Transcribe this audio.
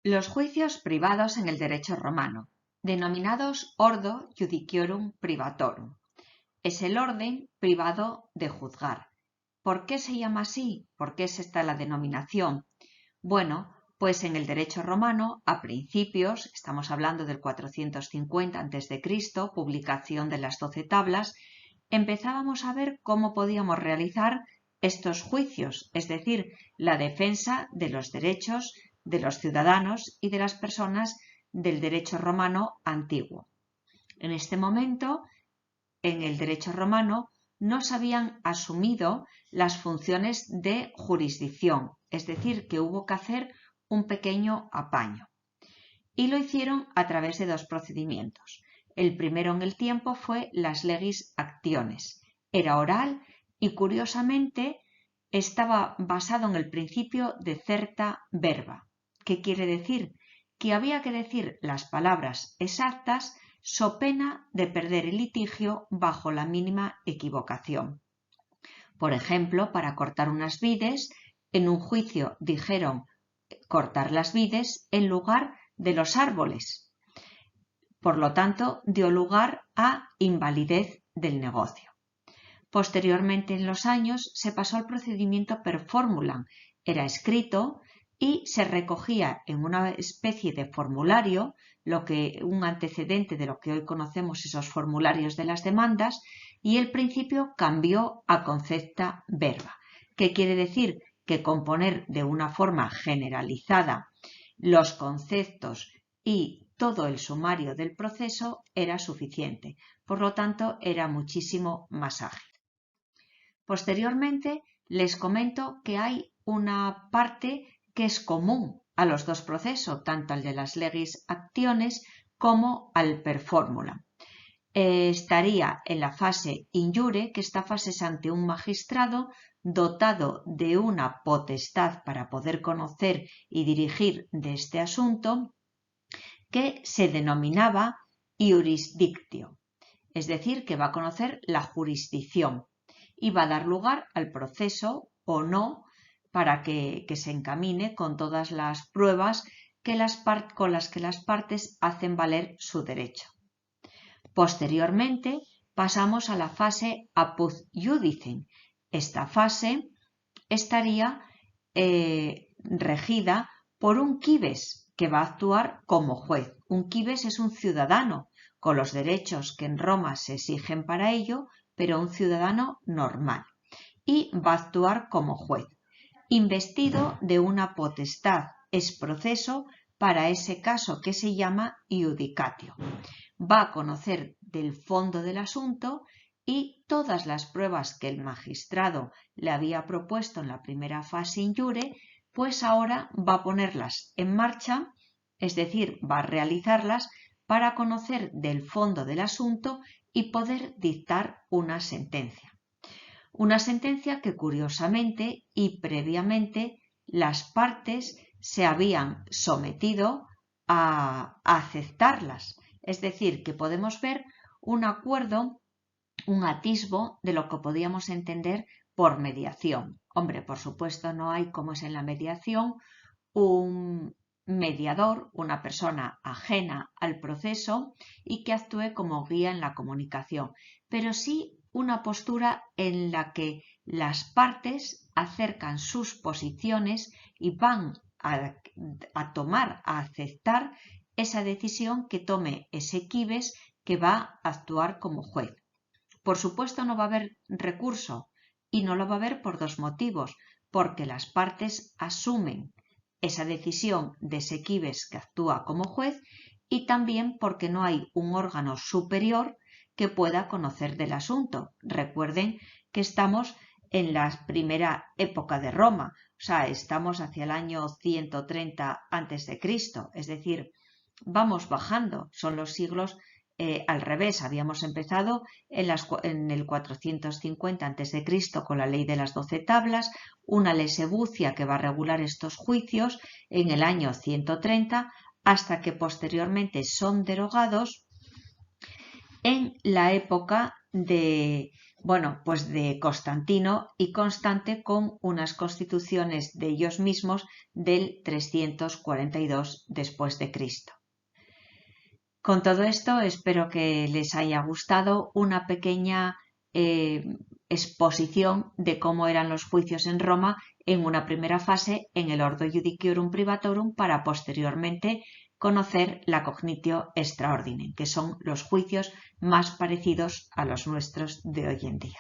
Los juicios privados en el derecho romano, denominados Ordo Judiciorum Privatorum, es el orden privado de juzgar. ¿Por qué se llama así? ¿Por qué es esta la denominación? Bueno, pues en el derecho romano, a principios, estamos hablando del 450 a.C., publicación de las 12 tablas, empezábamos a ver cómo podíamos realizar estos juicios, es decir, la defensa de los derechos de los ciudadanos y de las personas del derecho romano antiguo. En este momento, en el derecho romano, no se habían asumido las funciones de jurisdicción, es decir, que hubo que hacer un pequeño apaño. Y lo hicieron a través de dos procedimientos. El primero en el tiempo fue las legis actiones. Era oral y, curiosamente, estaba basado en el principio de certa verba. ¿Qué quiere decir? Que había que decir las palabras exactas so pena de perder el litigio bajo la mínima equivocación. Por ejemplo, para cortar unas vides, en un juicio dijeron cortar las vides en lugar de los árboles. Por lo tanto, dio lugar a invalidez del negocio. Posteriormente, en los años, se pasó al procedimiento per formulam. Era escrito y se recogía en una especie de formulario, un antecedente de lo que hoy conocemos esos formularios de las demandas, y el principio cambió a concepta verba. ¿Qué quiere decir? Que componer de una forma generalizada los conceptos y todo el sumario del proceso era suficiente. Por lo tanto, era muchísimo más ágil. Posteriormente, les comento que hay una parte que es común a los dos procesos, tanto al de las legis actiones como al per formulam. Estaría en la fase injure, que esta fase es ante un magistrado dotado de una potestad para poder conocer y dirigir de este asunto, que se denominaba iurisdictio, es decir, que va a conocer la jurisdicción y va a dar lugar al proceso o no para que se encamine con todas las pruebas con las que las partes hacen valer su derecho. Posteriormente pasamos a la fase apud iudicem. Esta fase estaría regida por un quibes que va a actuar como juez. Un quibes es un ciudadano con los derechos que en Roma se exigen para ello, pero un ciudadano normal, y va a actuar como juez, investido de una potestad es proceso para ese caso que se llama iudicatio. Va a conocer del fondo del asunto y todas las pruebas que el magistrado le había propuesto en la primera fase injure, pues ahora va a ponerlas en marcha, es decir, va a realizarlas para conocer del fondo del asunto y poder dictar una sentencia. Una sentencia que, curiosamente y previamente, las partes se habían sometido a aceptarlas. Es decir, que podemos ver un acuerdo, un atisbo de lo que podíamos entender por mediación. Hombre, por supuesto, no hay, como es en la mediación, un mediador, una persona ajena al proceso y que actúe como guía en la comunicación, pero sí una postura en la que las partes acercan sus posiciones y van a tomar, a aceptar esa decisión que tome ese quibes que va a actuar como juez. Por supuesto, no va a haber recurso y no lo va a haber por dos motivos, porque las partes asumen esa decisión de ese quibes que actúa como juez y también porque no hay un órgano superior que pueda conocer del asunto. Recuerden que estamos en la primera época de Roma, o sea, estamos hacia el año 130 a.C., es decir, vamos bajando, son los siglos al revés. Habíamos empezado en el 450 a.C. con la ley de las 12 tablas, una lesebucia que va a regular estos juicios en el año 130, hasta que posteriormente son derogados en la época de Bueno, pues de Constantino y Constante, con unas constituciones de ellos mismos del 342 después de Cristo. Con todo esto, espero que les haya gustado una pequeña exposición de cómo eran los juicios en Roma en una primera fase en el Ordo Judiciorum Privatorum, para posteriormente conocer la Cognitio Extra Ordinem, que son los juicios más parecidos a los nuestros de hoy en día.